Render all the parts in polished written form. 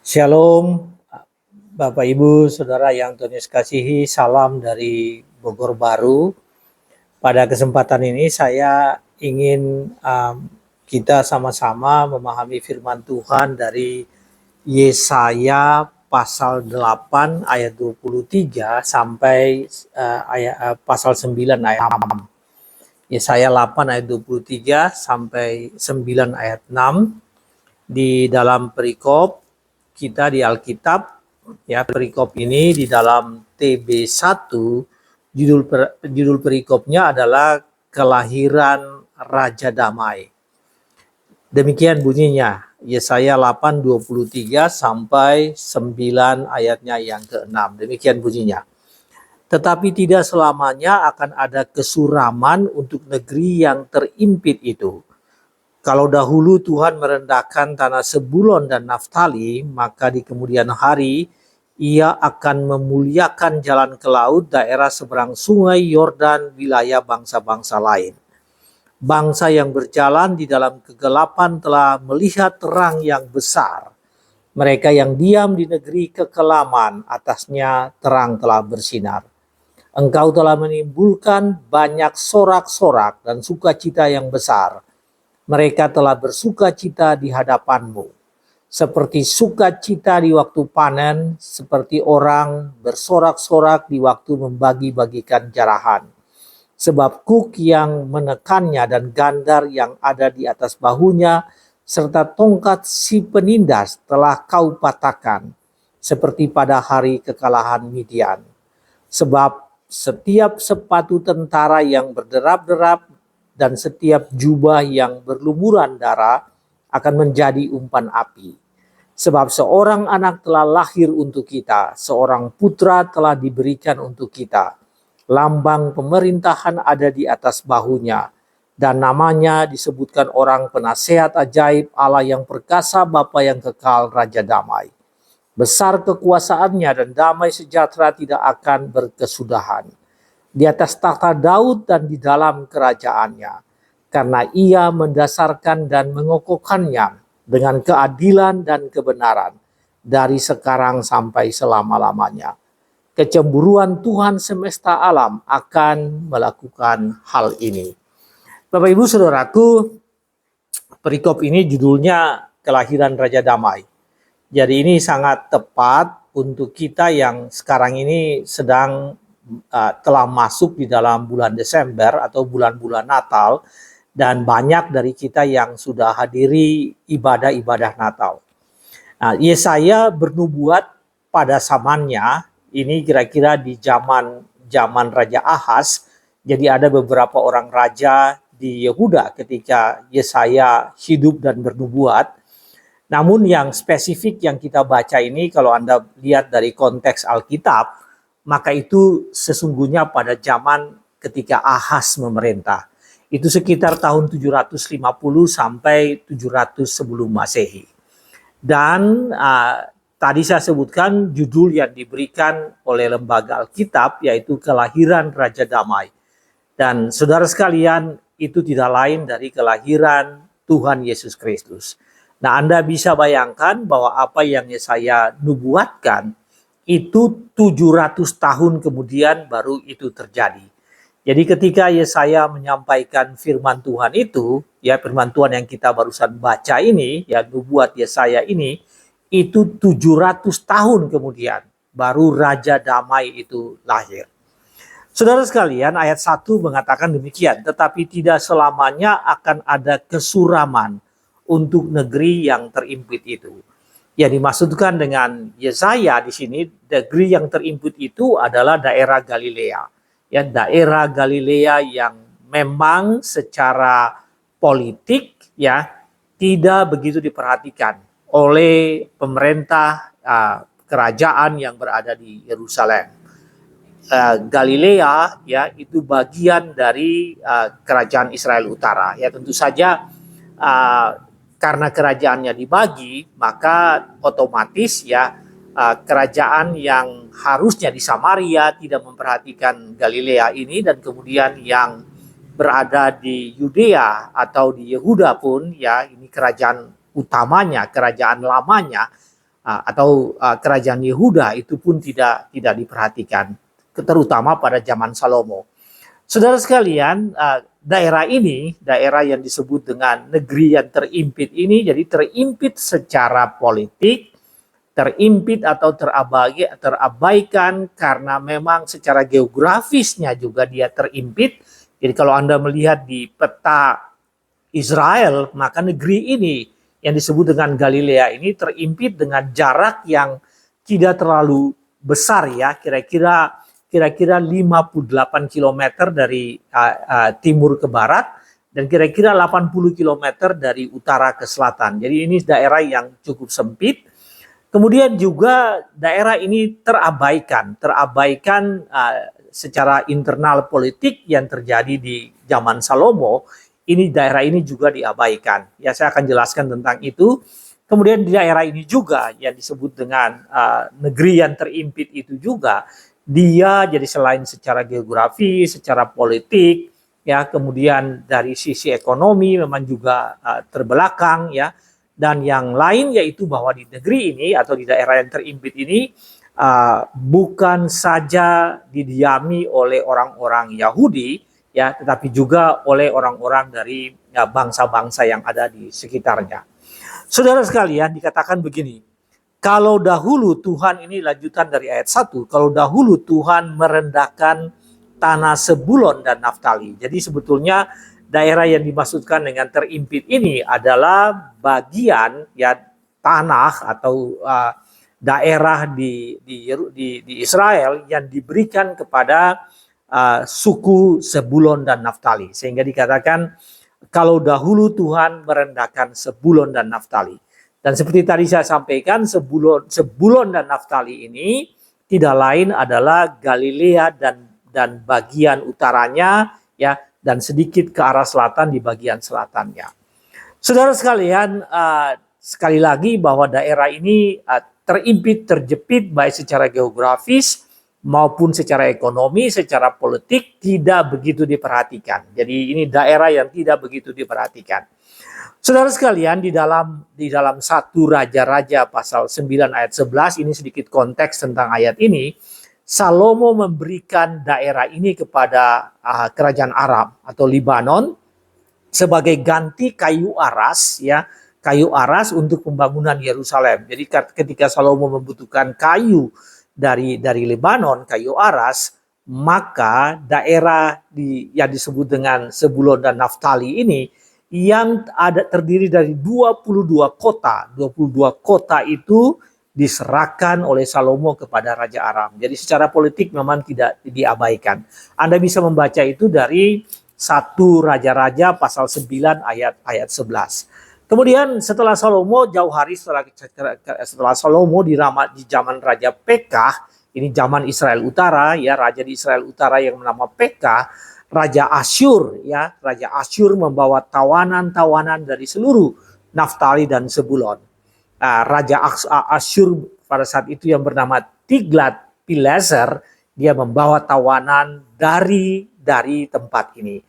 Shalom, Bapak Ibu, Saudara yang Tuhan Yesus kasihi, salam dari Bogor Baru. Pada kesempatan ini saya ingin kita sama-sama memahami firman Tuhan dari Yesaya pasal 8 ayat 23 sampai pasal 9 ayat 6. Yesaya 8 ayat 23 sampai 9 ayat 6 di dalam perikop kita di Alkitab, ya, perikop ini di dalam TB1 judul perikopnya adalah Kelahiran Raja Damai. Demikian bunyinya, Yesaya 8:23 sampai 9 ayatnya yang ke-6. Demikian bunyinya. Tetapi tidak selamanya akan ada kesuraman untuk negeri yang terimpit itu. Kalau dahulu Tuhan merendahkan tanah Sebulon dan Naftali, maka di kemudian hari Ia akan memuliakan jalan ke laut, daerah seberang sungai Yordan, wilayah bangsa-bangsa lain. Bangsa yang berjalan di dalam kegelapan telah melihat terang yang besar. Mereka yang diam di negeri kekelaman, atasnya terang telah bersinar. Engkau telah menimbulkan banyak sorak-sorak dan sukacita yang besar. Mereka telah bersukacita di hadapanmu, seperti sukacita di waktu panen, seperti orang bersorak-sorak di waktu membagi-bagikan jarahan. Sebab kuk yang menekannya dan gandar yang ada di atas bahunya, serta tongkat si penindas telah kau patahkan, seperti pada hari kekalahan Midian. Sebab setiap sepatu tentara yang berderap-derap dan setiap jubah yang berlumuran darah akan menjadi umpan api. Sebab seorang anak telah lahir untuk kita, seorang putra telah diberikan untuk kita. Lambang pemerintahan ada di atas bahunya, dan namanya disebutkan orang penasehat ajaib, Allah yang perkasa, Bapa yang kekal, Raja damai. Besar kekuasaannya dan damai sejahtera tidak akan berkesudahan di atas tahta Daud dan di dalam kerajaannya, karena Ia mendasarkan dan mengokohkannya dengan keadilan dan kebenaran dari sekarang sampai selama-lamanya. Kecemburuan Tuhan semesta alam akan melakukan hal ini. Bapak Ibu Saudaraku, perikop ini judulnya Kelahiran Raja Damai. Jadi ini sangat tepat untuk kita yang sekarang ini sedang telah masuk di dalam bulan Desember atau bulan-bulan Natal, dan banyak dari kita yang sudah hadiri ibadah-ibadah Natal. Nah, Yesaya bernubuat pada zamannya, ini kira-kira di zaman Raja Ahaz. Jadi ada beberapa orang raja di Yehuda ketika Yesaya hidup dan bernubuat. Namun yang spesifik yang kita baca ini, kalau Anda lihat dari konteks Alkitab, maka itu sesungguhnya pada zaman ketika Ahaz memerintah. Itu sekitar tahun 750 sampai 700 sebelum Masehi. Dan tadi saya sebutkan judul yang diberikan oleh lembaga Alkitab, yaitu Kelahiran Raja Damai. Dan saudara sekalian, itu tidak lain dari kelahiran Tuhan Yesus Kristus. Nah, Anda bisa bayangkan bahwa apa yang Yesaya nubuatkan itu 700 tahun kemudian baru itu terjadi. Jadi ketika Yesaya menyampaikan firman Tuhan itu, ya firman Tuhan yang kita barusan baca ini, ya nubuat Yesaya ini, itu 700 tahun kemudian baru Raja Damai itu lahir. Saudara sekalian, ayat 1 mengatakan demikian, tetapi tidak selamanya akan ada kesuraman untuk negeri yang terimpit itu. Yang dimaksudkan dengan Yesaya di sini, negeri yang terimpit itu adalah daerah Galilea. Ya, daerah Galilea yang memang secara politik ya tidak begitu diperhatikan oleh pemerintah kerajaan yang berada di Yerusalem. Galilea ya itu bagian dari kerajaan Israel Utara. Ya tentu saja karena kerajaannya dibagi, maka otomatis ya kerajaan yang harusnya di Samaria tidak memperhatikan Galilea ini, dan kemudian yang berada di Yudea atau di Yehuda pun ya ini kerajaan utamanya, kerajaan lamanya, kerajaan Yehuda itu pun tidak diperhatikan, terutama pada zaman Salomo. Saudara sekalian, daerah ini, daerah yang disebut dengan negeri yang terimpit ini, jadi terimpit secara politik, terimpit atau terabaikan karena memang secara geografisnya juga dia terimpit. Jadi kalau Anda melihat di peta Israel, maka negeri ini yang disebut dengan Galilea ini terimpit dengan jarak yang tidak terlalu besar ya, kira-kira 58 km dari timur ke barat dan kira-kira 80 km dari utara ke selatan. Jadi ini daerah yang cukup sempit. Kemudian juga daerah ini terabaikan secara internal politik yang terjadi di zaman Salomo. Ini daerah ini juga diabaikan. Ya, saya akan jelaskan tentang itu. Kemudian di daerah ini juga yang disebut dengan negeri yang terimpit itu juga, dia jadi selain secara geografi, secara politik, ya, kemudian dari sisi ekonomi memang juga terbelakang, ya, dan yang lain yaitu bahwa di negeri ini atau di daerah yang terimpit ini bukan saja didiami oleh orang-orang Yahudi, ya, tetapi juga oleh orang-orang dari bangsa-bangsa yang ada di sekitarnya. Saudara sekalian, dikatakan begini, kalau dahulu Tuhan, ini lanjutan dari ayat 1, kalau dahulu Tuhan merendahkan tanah Sebulon dan Naftali. Jadi sebetulnya daerah yang dimaksudkan dengan terimpit ini adalah bagian ya tanah atau daerah di Israel yang diberikan kepada suku Sebulon dan Naftali. Sehingga dikatakan kalau dahulu Tuhan merendahkan Sebulon dan Naftali. Dan seperti tadi saya sampaikan, Sebulon dan Naftali ini tidak lain adalah Galilea dan bagian utaranya, ya, dan sedikit ke arah selatan di bagian selatannya. Saudara sekalian, sekali lagi bahwa daerah ini terimpit, terjepit baik secara geografis maupun secara ekonomi, secara politik tidak begitu diperhatikan. Jadi ini daerah yang tidak begitu diperhatikan. Saudara sekalian, di dalam 1 Raja-Raja pasal 9 ayat 11, ini sedikit konteks tentang ayat ini, Salomo memberikan daerah ini kepada kerajaan Aram atau Libanon sebagai ganti kayu aras, ya, kayu aras untuk pembangunan Yerusalem. Jadi ketika Salomo membutuhkan kayu dari Lebanon, kayu aras, maka daerah yang disebut dengan Sebulon dan Naftali ini yang terdiri dari 22 kota. 22 kota itu diserahkan oleh Salomo kepada Raja Aram. Jadi secara politik memang tidak diabaikan. Anda bisa membaca itu dari 1 Raja-Raja pasal 9 ayat 11. Kemudian setelah Salomo, jauh hari setelah Salomo di zaman Raja Pekah, ini zaman Israel Utara, ya, raja di Israel Utara yang bernama Pekah, Raja Asyur, ya, Raja Asyur membawa tawanan-tawanan dari seluruh Naftali dan Sebulon. Raja Asyur pada saat itu yang bernama Tiglat-Pileser, dia membawa tawanan dari tempat ini.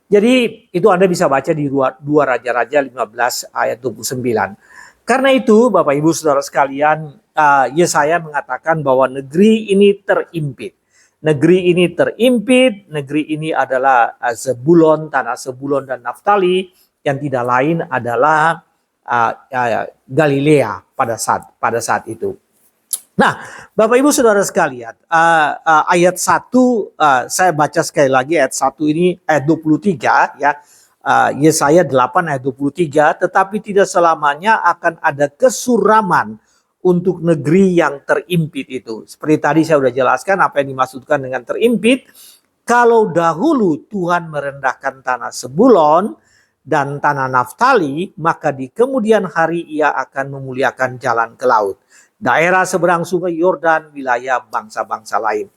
Jadi itu Anda bisa baca di 2 Raja-Raja 15 ayat 29. Karena itu Bapak Ibu Saudara sekalian, Yesaya mengatakan bahwa negeri ini terimpit. Negeri ini terimpit, negeri ini adalah Sebulon, tanah Sebulon dan Naftali, yang tidak lain adalah Galilea pada saat itu. Nah, Bapak Ibu Saudara sekalian, ayat 1 saya baca sekali lagi, ayat 1 ini ayat 23, ya. Yesaya 8 ayat 23, tetapi tidak selamanya akan ada kesuraman untuk negeri yang terimpit itu. Seperti tadi saya sudah jelaskan apa yang dimaksudkan dengan terimpit. Kalau dahulu Tuhan merendahkan tanah Sebulon dan tanah Naftali, maka di kemudian hari ia akan memuliakan jalan ke laut, daerah seberang sungai Yordan, wilayah bangsa-bangsa lain.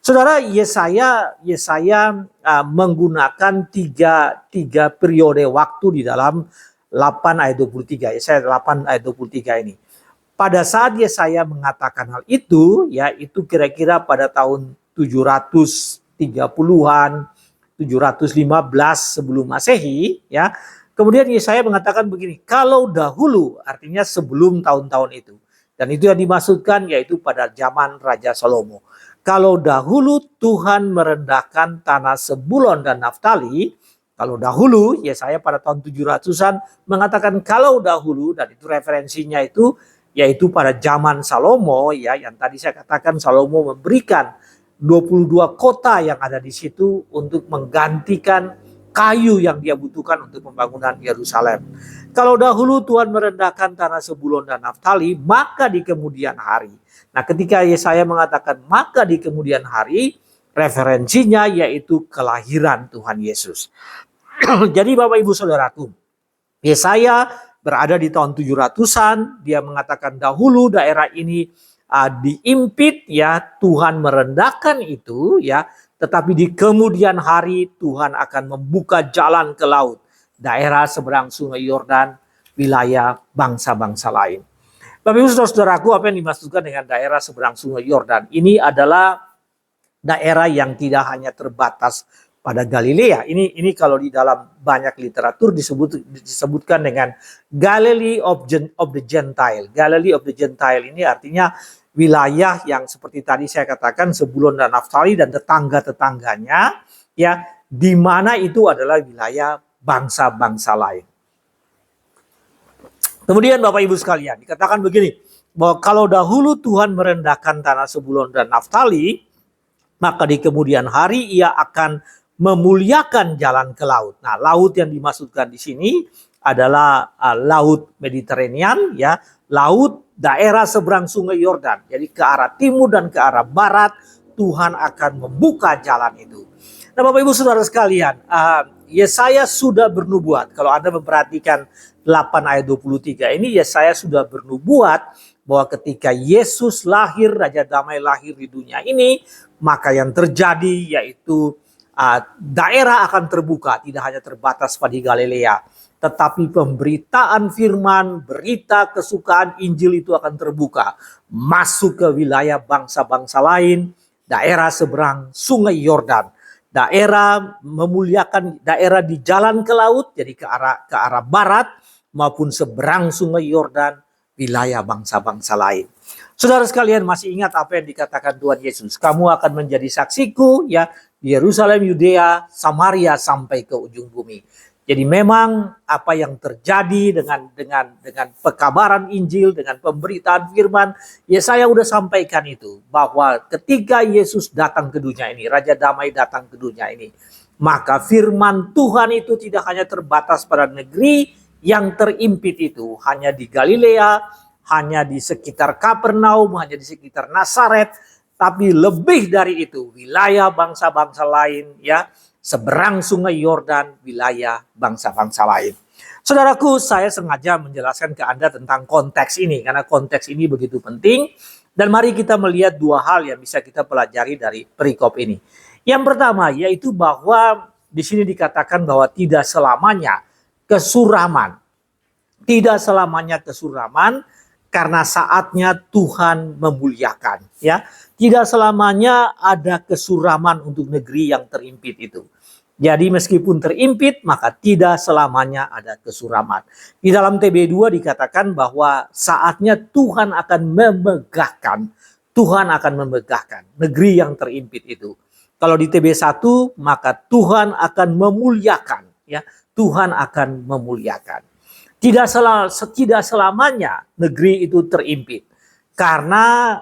Saudara, Yesaya menggunakan tiga periode waktu di dalam 8 ayat 23. Yesaya 8 ayat 23 ini. Pada saat Yesaya mengatakan hal itu, ya, itu kira-kira pada tahun 730-an, 715 sebelum Masehi, ya. Kemudian Yesaya mengatakan begini, kalau dahulu, artinya sebelum tahun-tahun itu. Dan itu yang dimaksudkan yaitu pada zaman Raja Salomo. Kalau dahulu Tuhan merendahkan tanah Zebulon dan Naftali, kalau dahulu, Yesaya pada tahun 700-an mengatakan kalau dahulu, dan itu referensinya itu yaitu pada zaman Salomo, ya, yang tadi saya katakan Salomo memberikan 22 kota yang ada di situ untuk menggantikan kayu yang dia butuhkan untuk pembangunan Yerusalem. Kalau dahulu Tuhan merendahkan tanah Zebulon dan Naftali, maka di kemudian hari. Nah, ketika Yesaya mengatakan maka di kemudian hari, referensinya yaitu kelahiran Tuhan Yesus. Jadi Bapak Ibu Saudaraku, Yesaya berada di tahun 700-an, dia mengatakan dahulu daerah ini diimpit, ya, Tuhan merendahkan itu, ya, tetapi di kemudian hari Tuhan akan membuka jalan ke laut, daerah seberang Sungai Yordan, wilayah bangsa-bangsa lain. Bapak Ibu Saudaraku, apa yang dimaksudkan dengan daerah seberang Sungai Yordan? Ini adalah daerah yang tidak hanya terbatas pada Galilea. Ini kalau di dalam banyak literatur disebutkan dengan Galilee of the Gentile. Galilee of the Gentile ini artinya wilayah yang seperti tadi saya katakan Zebulon dan Naftali dan tetangga-tetangganya, ya, di mana itu adalah wilayah bangsa-bangsa lain. Kemudian Bapak Ibu sekalian, dikatakan begini, bahwa kalau dahulu Tuhan merendahkan tanah Zebulon dan Naftali, maka di kemudian hari ia akan memuliakan jalan ke laut. Nah, laut yang dimaksudkan di sini adalah laut Mediterranean, ya, laut daerah seberang Sungai Yordan. Jadi ke arah timur dan ke arah barat Tuhan akan membuka jalan itu. Nah, Bapak Ibu Saudara sekalian, Yesaya sudah bernubuat. Kalau Anda memperhatikan 8 ayat 23 ini, Yesaya sudah bernubuat bahwa ketika Yesus lahir, Raja Damai lahir di dunia ini, maka yang terjadi yaitu daerah akan terbuka, tidak hanya terbatas pada Galilea, tetapi pemberitaan firman, berita kesukaan Injil itu akan terbuka, masuk ke wilayah bangsa-bangsa lain, daerah seberang Sungai Yordan, daerah memuliakan daerah di jalan ke laut, jadi ke arah barat maupun seberang Sungai Yordan, wilayah bangsa-bangsa lain. Saudara sekalian, masih ingat apa yang dikatakan Tuhan Yesus? Kamu akan menjadi saksiku, ya, di Yerusalem, Yudea, Samaria sampai ke ujung bumi. Jadi memang apa yang terjadi dengan pekabaran Injil, dengan pemberitaan firman, Yesaya sudah sampaikan itu, bahwa ketika Yesus datang ke dunia ini, Raja Damai datang ke dunia ini, maka firman Tuhan itu tidak hanya terbatas pada negeri yang terimpit itu, hanya di Galilea, hanya di sekitar Kapernaum, hanya di sekitar Nazaret, tapi lebih dari itu, wilayah bangsa-bangsa lain, ya, seberang Sungai Yordan, wilayah bangsa-bangsa lain. Saudaraku, saya sengaja menjelaskan ke Anda tentang konteks ini, karena konteks ini begitu penting. Dan mari kita melihat dua hal yang bisa kita pelajari dari perikop ini. Yang pertama, yaitu bahwa di sini dikatakan bahwa tidak selamanya kesuraman. Tidak selamanya kesuraman, karena saatnya Tuhan memuliakan, ya. Tidak selamanya ada kesuraman untuk negeri yang terimpit itu. Jadi meskipun terimpit, maka tidak selamanya ada kesuraman. Di dalam TB2 dikatakan bahwa saatnya Tuhan akan memegahkan negeri yang terimpit itu. Kalau di TB1, maka Tuhan akan memuliakan, ya. Tuhan akan memuliakan. Tidak selamanya negeri itu terimpit, karena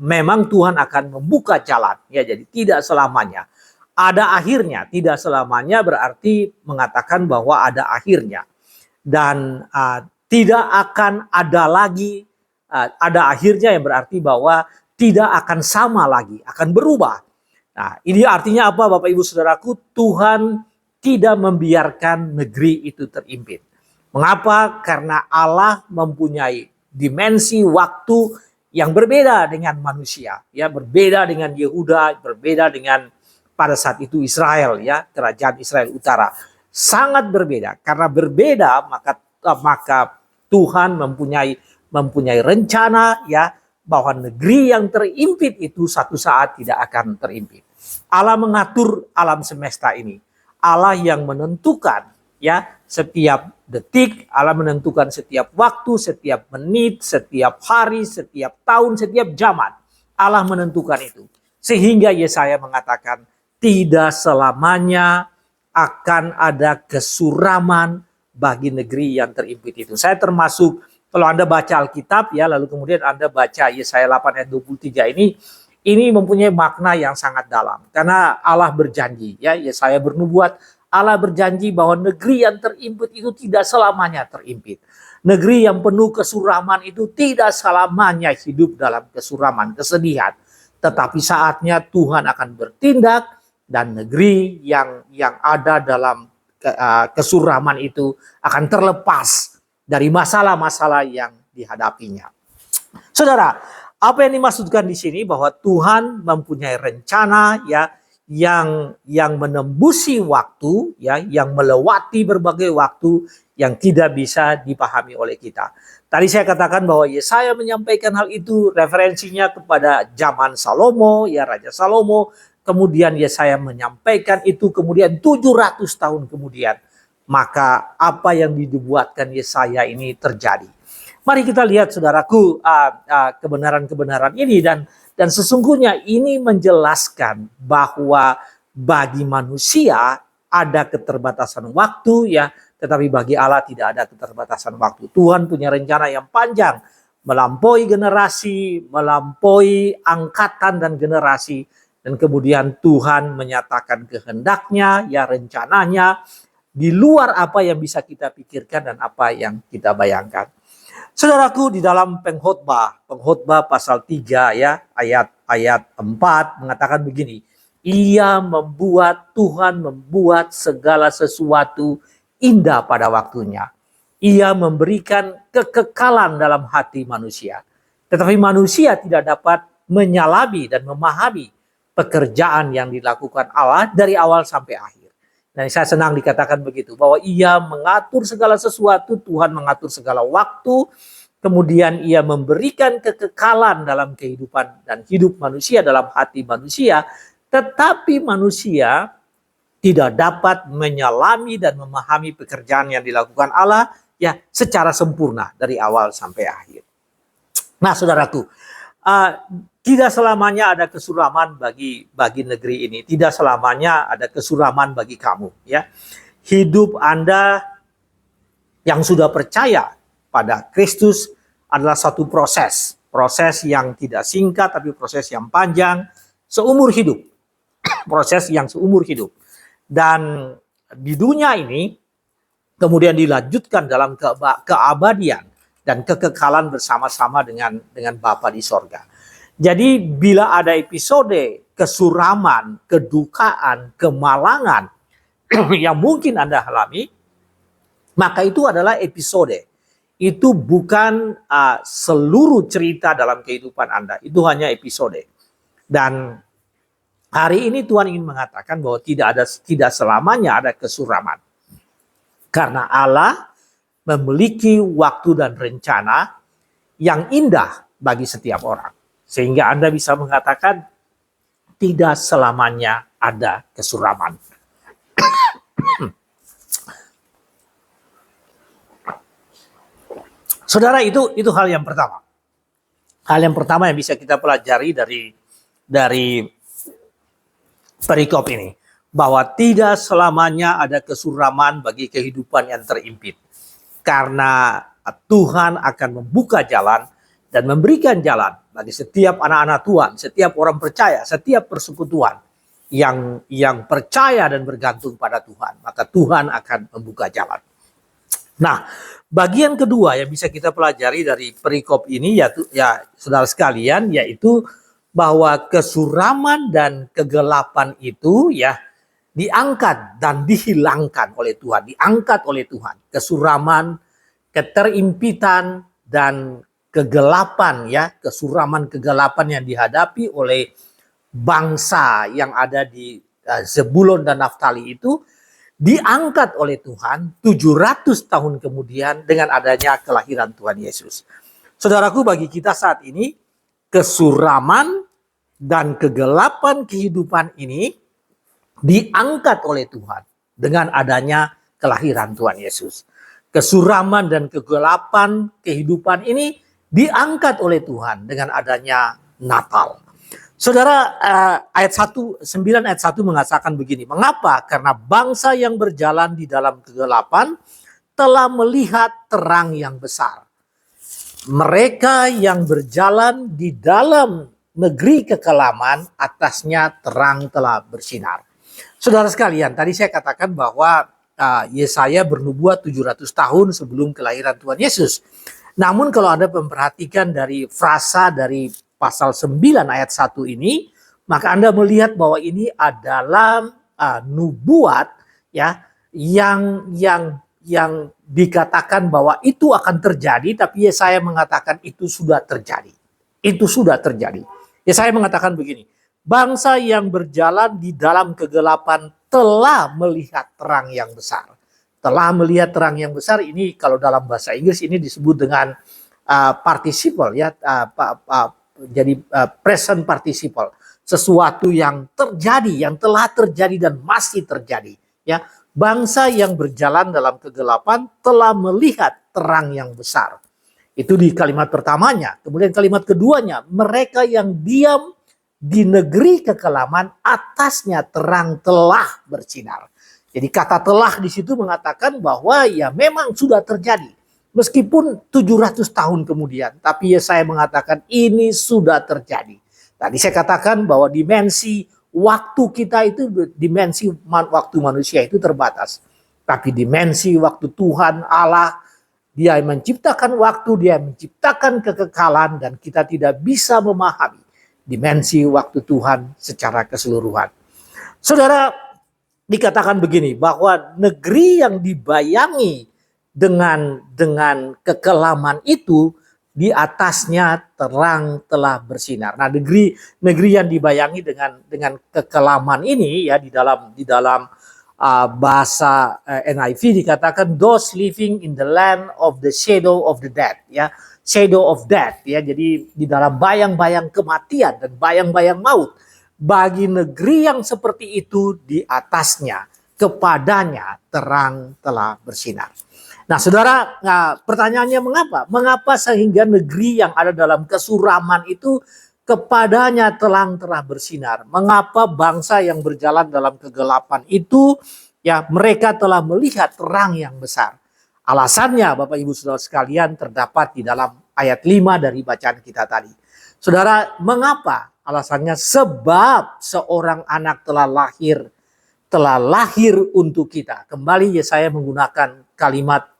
memang Tuhan akan membuka jalan, ya. Jadi tidak selamanya ada akhirnya. Tidak selamanya berarti mengatakan bahwa ada akhirnya, dan tidak akan ada lagi ada akhirnya, yang berarti bahwa tidak akan sama lagi, akan berubah. Nah, ini artinya apa, Bapak Ibu Saudaraku? Tuhan tidak membiarkan negeri itu terimpit. Mengapa? Karena Allah mempunyai dimensi waktu yang berbeda dengan manusia, ya, berbeda dengan Yehuda, berbeda dengan pada saat itu Israel, ya, kerajaan Israel Utara. Sangat berbeda. Karena berbeda, maka Tuhan mempunyai rencana, ya, bahwa negeri yang terimpit itu satu saat tidak akan terimpit. Allah mengatur alam semesta ini. Allah yang menentukan, ya, setiap detik, Allah menentukan setiap waktu, setiap menit, setiap hari, setiap tahun, setiap zaman. Allah menentukan itu. Sehingga Yesaya mengatakan tidak selamanya akan ada kesuraman bagi negeri yang terimpit itu. Saya termasuk, kalau Anda baca Alkitab ya, lalu kemudian Anda baca Yesaya 8 ayat 23 ini mempunyai makna yang sangat dalam. Karena Allah berjanji, ya, Yesaya bernubuat, Allah berjanji bahwa negeri yang terimpit itu tidak selamanya terimpit. Negeri yang penuh kesuraman itu tidak selamanya hidup dalam kesuraman, kesedihan. Tetapi saatnya Tuhan akan bertindak dan negeri yang ada dalam kesuraman itu akan terlepas dari masalah-masalah yang dihadapinya. Saudara, apa yang dimaksudkan di sini bahwa Tuhan mempunyai rencana ya yang menembusi waktu ya, yang melewati berbagai waktu yang tidak bisa dipahami oleh kita. Tadi saya katakan bahwa Yesaya menyampaikan hal itu, referensinya kepada zaman Salomo, ya Raja Salomo. Kemudian Yesaya menyampaikan itu, kemudian 700 tahun kemudian, maka apa yang dibuatkan Yesaya ini terjadi. Mari kita lihat saudaraku kebenaran-kebenaran ini, dan sesungguhnya ini menjelaskan bahwa bagi manusia ada keterbatasan waktu ya, tetapi bagi Allah tidak ada keterbatasan waktu. Tuhan punya rencana yang panjang, melampaui generasi, melampaui angkatan dan generasi, dan kemudian Tuhan menyatakan kehendaknya, ya rencananya, di luar apa yang bisa kita pikirkan dan apa yang kita bayangkan. Saudaraku, di dalam pengkhotbah pasal 3 ya, ayat 4 mengatakan begini, Tuhan membuat segala sesuatu indah pada waktunya. Ia memberikan kekekalan dalam hati manusia. Tetapi manusia tidak dapat menyalami dan memahami pekerjaan yang dilakukan Allah dari awal sampai akhir. Dan saya senang dikatakan begitu, bahwa ia mengatur segala sesuatu, Tuhan mengatur segala waktu, kemudian ia memberikan kekekalan dalam kehidupan dan hidup manusia, dalam hati manusia, tetapi manusia tidak dapat menyalami dan memahami pekerjaan yang dilakukan Allah ya secara sempurna dari awal sampai akhir. Nah saudaraku, tidak selamanya ada kesuraman bagi negeri ini. Tidak selamanya ada kesuraman bagi kamu. Ya, hidup Anda yang sudah percaya pada Kristus adalah satu proses yang tidak singkat, tapi proses yang panjang, seumur hidup. Proses yang seumur hidup. Dan di dunia ini kemudian dilanjutkan dalam keabadian dan kekekalan bersama-sama dengan Bapa di sorga. Jadi bila ada episode kesuraman, kedukaan, kemalangan yang mungkin Anda alami, maka itu adalah episode. Itu bukan seluruh cerita dalam kehidupan Anda. Itu hanya episode. Dan hari ini Tuhan ingin mengatakan bahwa tidak selamanya ada kesuraman. Karena Allah memiliki waktu dan rencana yang indah bagi setiap orang. Sehingga Anda bisa mengatakan tidak selamanya ada kesuraman. Saudara, itu hal yang pertama. Hal yang pertama yang bisa kita pelajari dari perikop ini. Bahwa tidak selamanya ada kesuraman bagi kehidupan yang terimpit. Karena Tuhan akan membuka jalan dan memberikan jalan bagi setiap anak-anak Tuhan, setiap orang percaya, setiap persekutuan yang percaya dan bergantung pada Tuhan. Maka Tuhan akan membuka jalan. Nah, bagian kedua yang bisa kita pelajari dari perikop ini ya saudara sekalian, yaitu bahwa kesuraman dan kegelapan itu ya diangkat dan dihilangkan oleh Tuhan, diangkat oleh Tuhan. Kesuraman, keterimpitan dan kegelapan ya, kesuraman kegelapan yang dihadapi oleh bangsa yang ada di Zebulon dan Naftali itu diangkat oleh Tuhan 700 tahun kemudian dengan adanya kelahiran Tuhan Yesus. Saudaraku, bagi kita saat ini kesuraman dan kegelapan kehidupan ini diangkat oleh Tuhan dengan adanya kelahiran Tuhan Yesus. Kesuraman dan kegelapan kehidupan ini diangkat oleh Tuhan dengan adanya Natal. Saudara, ayat 1, 9 ayat 1 mengatakan begini. Mengapa? Karena bangsa yang berjalan di dalam kegelapan telah melihat terang yang besar. Mereka yang berjalan di dalam negeri kekelaman, atasnya terang telah bersinar. Saudara sekalian, tadi saya katakan bahwa Yesaya bernubuat 700 tahun sebelum kelahiran Tuhan Yesus. Namun kalau Anda memperhatikan dari frasa dari pasal 9 ayat 1 ini, maka Anda melihat bahwa ini adalah nubuat ya yang dikatakan bahwa itu akan terjadi, tapi Yesaya mengatakan itu sudah terjadi. Itu sudah terjadi. Yesaya mengatakan begini, bangsa yang berjalan di dalam kegelapan telah melihat terang yang besar. Telah melihat terang yang besar ini kalau dalam bahasa Inggris ini disebut dengan participle ya, jadi present participle, sesuatu yang terjadi, yang telah terjadi dan masih terjadi. Ya, bangsa yang berjalan dalam kegelapan telah melihat terang yang besar. Itu di kalimat pertamanya. Kemudian kalimat keduanya, mereka yang diam di negeri kekelaman, atasnya terang telah bersinar. Jadi kata telah di situ mengatakan bahwa ya memang sudah terjadi. Meskipun 700 tahun kemudian, tapi Yesaya mengatakan ini sudah terjadi. Tadi saya katakan bahwa dimensi waktu kita itu, dimensi waktu manusia itu terbatas. Tapi dimensi waktu Tuhan Allah, Dia menciptakan waktu, Dia menciptakan kekekalan, dan kita tidak bisa memahami dimensi waktu Tuhan secara keseluruhan. Saudara, dikatakan begini, bahwa negeri yang dibayangi dengan kekelaman itu, di atasnya terang telah bersinar. Nah, negeri yang dibayangi dengan kekelaman ini ya, di dalam bahasa NIV dikatakan those living in the land of the shadow of the dead ya, shadow of death ya. Jadi di dalam bayang-bayang kematian dan bayang-bayang maut. Bagi negeri yang seperti itu, di atasnya kepadanya terang telah bersinar. Nah, saudara, pertanyaannya mengapa? Mengapa sehingga negeri yang ada dalam kesuraman itu kepadanya terang telah bersinar? Mengapa bangsa yang berjalan dalam kegelapan itu ya mereka telah melihat terang yang besar? Alasannya Bapak Ibu Saudara sekalian terdapat di dalam ayat 5 dari bacaan kita tadi. Saudara, mengapa? Alasannya sebab seorang anak telah lahir untuk kita. Kembali Yesaya menggunakan kalimat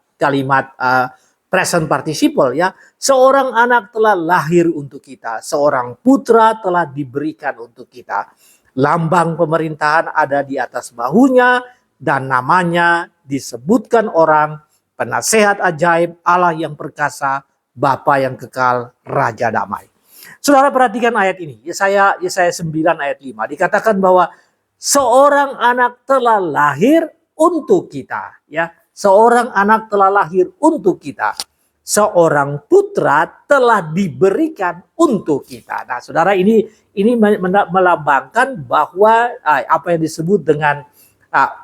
present participle ya. Seorang anak telah lahir untuk kita, seorang putra telah diberikan untuk kita. Lambang pemerintahan ada di atas bahunya dan namanya disebutkan orang, penasehat ajaib, Allah yang perkasa, Bapa yang kekal, Raja damai. Saudara, perhatikan ayat ini. Yesaya 9 ayat 5 dikatakan bahwa seorang anak telah lahir untuk kita ya. Seorang anak telah lahir untuk kita. Seorang putra telah diberikan untuk kita. Nah, saudara, ini melambangkan bahwa apa yang disebut dengan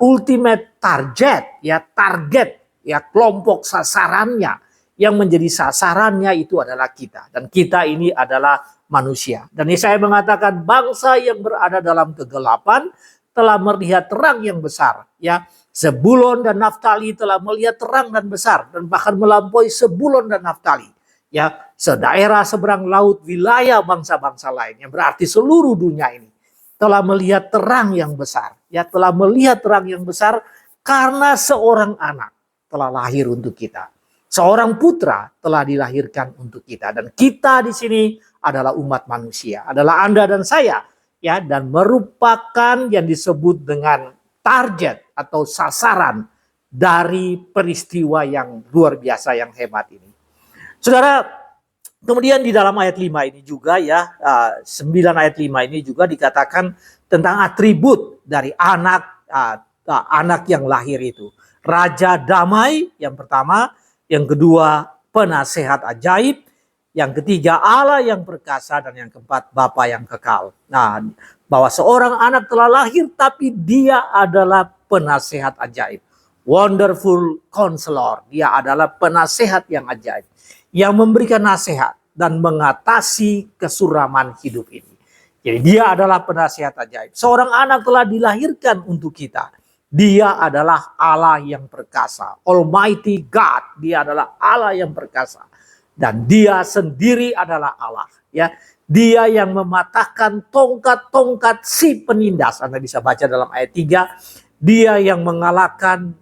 ultimate target ya, kelompok sasarannya, yang menjadi sasarannya itu adalah kita, dan kita ini adalah manusia. Dan saya mengatakan bangsa yang berada dalam kegelapan telah melihat terang yang besar ya. Zebulon dan Naftali telah melihat terang dan besar, dan bahkan melampaui Zebulon dan Naftali ya, sedaerah seberang laut, wilayah bangsa-bangsa lain, yang berarti seluruh dunia ini telah melihat terang yang besar ya, telah melihat terang yang besar karena seorang anak telah lahir untuk kita. Seorang putra telah dilahirkan untuk kita, dan kita di sini adalah umat manusia, adalah Anda dan saya ya, dan merupakan yang disebut dengan target atau sasaran dari peristiwa yang luar biasa, yang hebat ini. Saudara, kemudian di dalam ayat 5 ini juga ya, 9 ayat 5 ini juga dikatakan tentang atribut dari anak yang lahir itu. Raja damai yang pertama, yang kedua penasehat ajaib, yang ketiga Allah yang perkasa, dan yang keempat Bapa yang kekal. Nah, bahwa seorang anak telah lahir tapi dia adalah penasehat ajaib. Wonderful Counselor. Dia adalah penasehat yang ajaib, yang memberikan nasihat dan mengatasi kesuraman hidup ini. Jadi dia adalah penasehat ajaib. Seorang anak telah dilahirkan untuk kita. Dia adalah Allah yang perkasa. Almighty God. Dia adalah Allah yang perkasa. Dan dia sendiri adalah Allah. Ya, dia yang mematahkan tongkat-tongkat si penindas. Anda bisa baca dalam ayat 3. Dia yang mengalahkan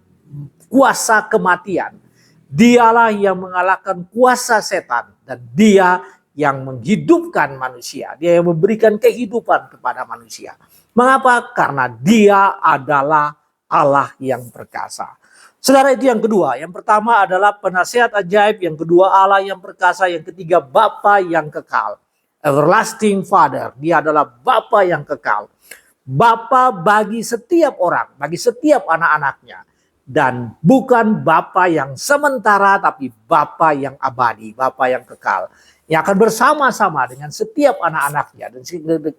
kuasa kematian. Dialah yang mengalahkan kuasa setan. Dan dia yang menghidupkan manusia. Dia yang memberikan kehidupan kepada manusia. Mengapa? Karena dia adalah Allah yang perkasa. Saudara, itu yang kedua. Yang pertama adalah penasehat ajaib. Yang kedua Allah yang perkasa. Yang ketiga Bapa yang kekal. Everlasting Father. Dia adalah Bapa yang kekal. Bapa bagi setiap orang. Bagi setiap anak-anaknya. Dan bukan Bapa yang sementara, tapi Bapa yang abadi. Bapa yang kekal. Yang akan bersama-sama dengan setiap anak-anaknya. Dan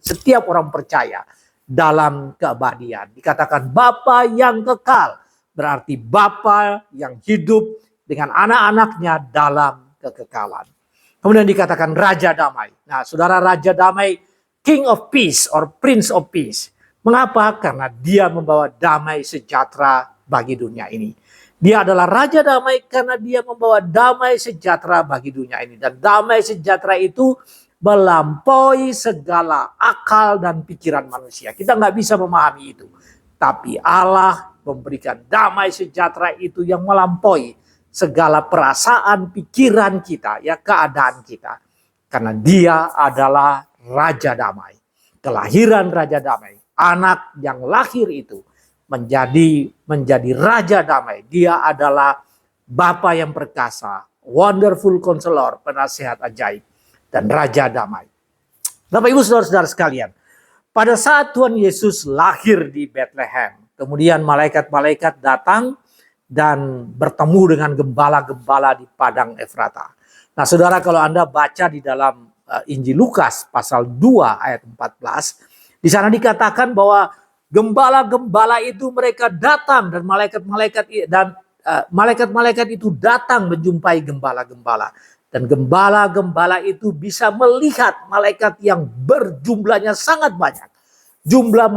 setiap orang percaya dalam keabadian. Dikatakan Bapa yang kekal. Berarti Bapa yang hidup dengan anak-anaknya dalam kekekalan. Kemudian dikatakan Raja Damai. Nah, saudara, Raja Damai, King of Peace or Prince of Peace. Mengapa? Karena dia membawa damai sejahtera bagi dunia ini. Dia adalah Raja Damai karena dia membawa damai sejahtera bagi dunia ini. Dan damai sejahtera itu melampaui segala akal dan pikiran manusia. Kita nggak bisa memahami itu. Tapi Allah memberikan damai sejahtera itu yang melampaui segala perasaan, pikiran kita, ya, keadaan kita. Karena dia adalah Raja Damai. Kelahiran Raja Damai. Anak yang lahir itu menjadi Raja Damai. Dia adalah Bapa yang perkasa, Wonderful Counselor, penasehat ajaib, dan Raja Damai. Bapak Ibu saudara-saudara sekalian, pada saat Tuhan Yesus lahir di Bethlehem, kemudian malaikat-malaikat datang dan bertemu dengan gembala-gembala di padang Efrata. Nah, saudara, kalau Anda baca di dalam Injil Lukas pasal 2 ayat 14, di sana dikatakan bahwa gembala-gembala itu mereka datang dan malaikat-malaikat itu datang menjumpai gembala-gembala. Dan gembala-gembala itu bisa melihat malaikat yang berjumlahnya sangat banyak. Jumlah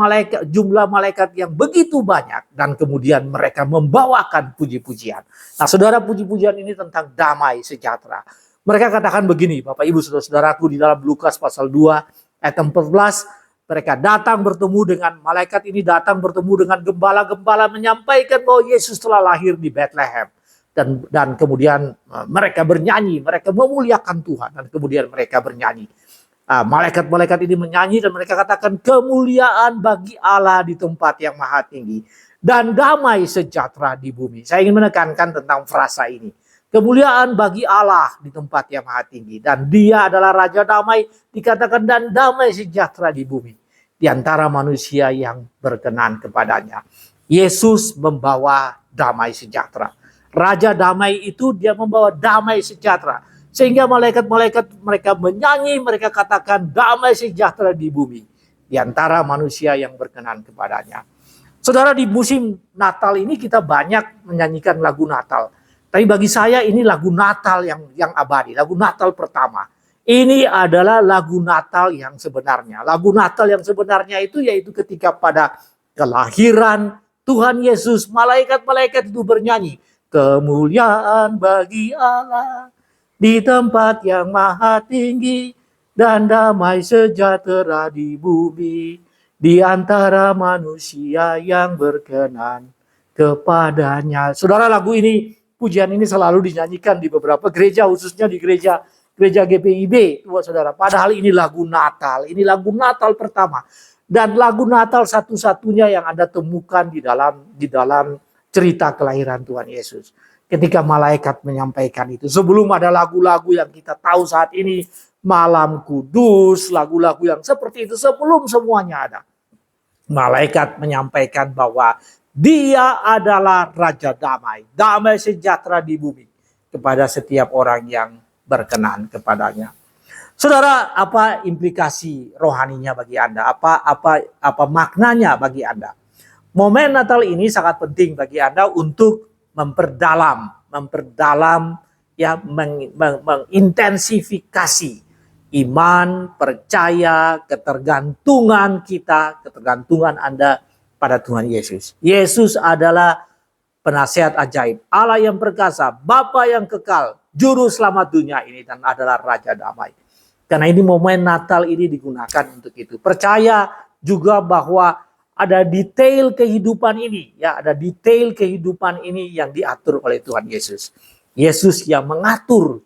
malaikat yang begitu banyak. Dan kemudian mereka membawakan puji-pujian. Nah, saudara, puji-pujian ini tentang damai sejahtera. Mereka katakan begini, Bapak Ibu saudara-saudaraku, di dalam Lukas pasal 2 ayat 14. Mereka datang bertemu dengan malaikat ini, datang bertemu dengan gembala-gembala, menyampaikan bahwa Yesus telah lahir di Bethlehem. Dan kemudian mereka bernyanyi, mereka memuliakan Tuhan. Dan kemudian mereka bernyanyi. Malaikat-malaikat ini menyanyi dan mereka katakan kemuliaan bagi Allah di tempat yang maha tinggi. Dan damai sejahtera di bumi. Saya ingin menekankan tentang frasa ini. Kemuliaan bagi Allah di tempat yang maha tinggi. Dan dia adalah Raja Damai, dikatakan, dan damai sejahtera di bumi. Di antara manusia yang berkenan kepadanya. Yesus membawa damai sejahtera. Raja Damai itu dia membawa damai sejahtera. Sehingga malaikat-malaikat mereka menyanyi, mereka katakan damai sejahtera di bumi. Di antara manusia yang berkenan kepadanya. Saudara, di musim Natal ini kita banyak menyanyikan lagu Natal. Tapi bagi saya ini lagu Natal yang abadi, lagu Natal pertama. Ini adalah lagu Natal yang sebenarnya. Lagu Natal yang sebenarnya itu yaitu ketika pada kelahiran Tuhan Yesus, malaikat-malaikat itu bernyanyi. Kemuliaan bagi Allah di tempat yang maha tinggi dan damai sejahtera di bumi di antara manusia yang berkenan kepadanya. Saudara, lagu ini, pujian ini selalu dinyanyikan di beberapa gereja, khususnya di gereja GPIB, saudara. Padahal ini lagu Natal, ini lagu Natal pertama. Dan lagu Natal satu-satunya yang Anda temukan di dalam cerita kelahiran Tuhan Yesus. Ketika malaikat menyampaikan itu. Sebelum ada lagu-lagu yang kita tahu saat ini, Malam Kudus, lagu-lagu yang seperti itu, sebelum semuanya ada. Malaikat menyampaikan bahwa dia adalah Raja Damai, damai sejahtera di bumi kepada setiap orang yang berkenan kepadanya. Saudara, apa implikasi rohaninya bagi Anda? Apa maknanya bagi Anda? Momen Natal ini sangat penting bagi Anda untuk memperdalam ya, mengintensifikasi iman, percaya, ketergantungan Anda pada Tuhan Yesus. Yesus adalah penasihat ajaib, Allah yang perkasa, Bapa yang kekal, juru selamat dunia ini, dan adalah Raja damai. Karena ini momen Natal ini digunakan untuk itu. Percaya juga bahwa ada detail kehidupan ini, ya, ada detail kehidupan ini yang diatur oleh Tuhan Yesus. Yesus yang mengatur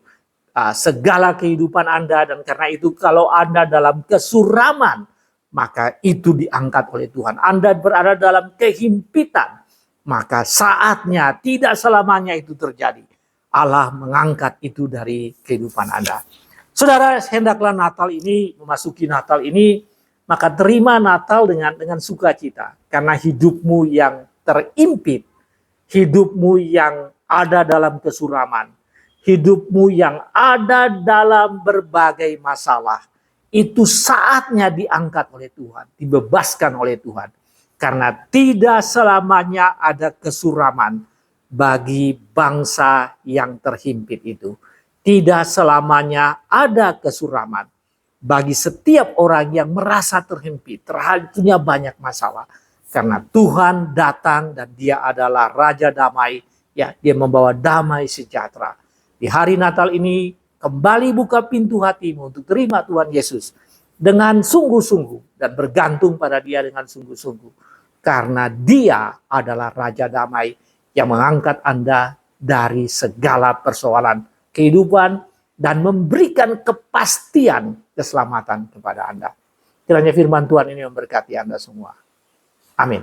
segala kehidupan Anda, dan karena itu kalau Anda dalam kesuraman, maka itu diangkat oleh Tuhan. Anda berada dalam kehimpitan, maka saatnya, tidak selamanya itu terjadi. Allah mengangkat itu dari kehidupan Anda. Saudara, hendaklah Natal ini, memasuki Natal ini, maka terima Natal dengan sukacita. Karena hidupmu yang terimpit, hidupmu yang ada dalam kesuraman, hidupmu yang ada dalam berbagai masalah, itu saatnya diangkat oleh Tuhan, dibebaskan oleh Tuhan. Karena tidak selamanya ada kesuraman bagi bangsa yang terhimpit itu. Tidak selamanya ada kesuraman bagi setiap orang yang merasa terhimpit, punya banyak masalah. Karena Tuhan datang dan Dia adalah Raja damai, ya, Dia membawa damai sejahtera. Di hari Natal ini kembali buka pintu hatimu untuk terima Tuhan Yesus dengan sungguh-sungguh dan bergantung pada Dia dengan sungguh-sungguh. Karena Dia adalah Raja damai yang mengangkat Anda dari segala persoalan kehidupan dan memberikan kepastian keselamatan kepada Anda. Kiranya firman Tuhan ini memberkati Anda semua. Amin.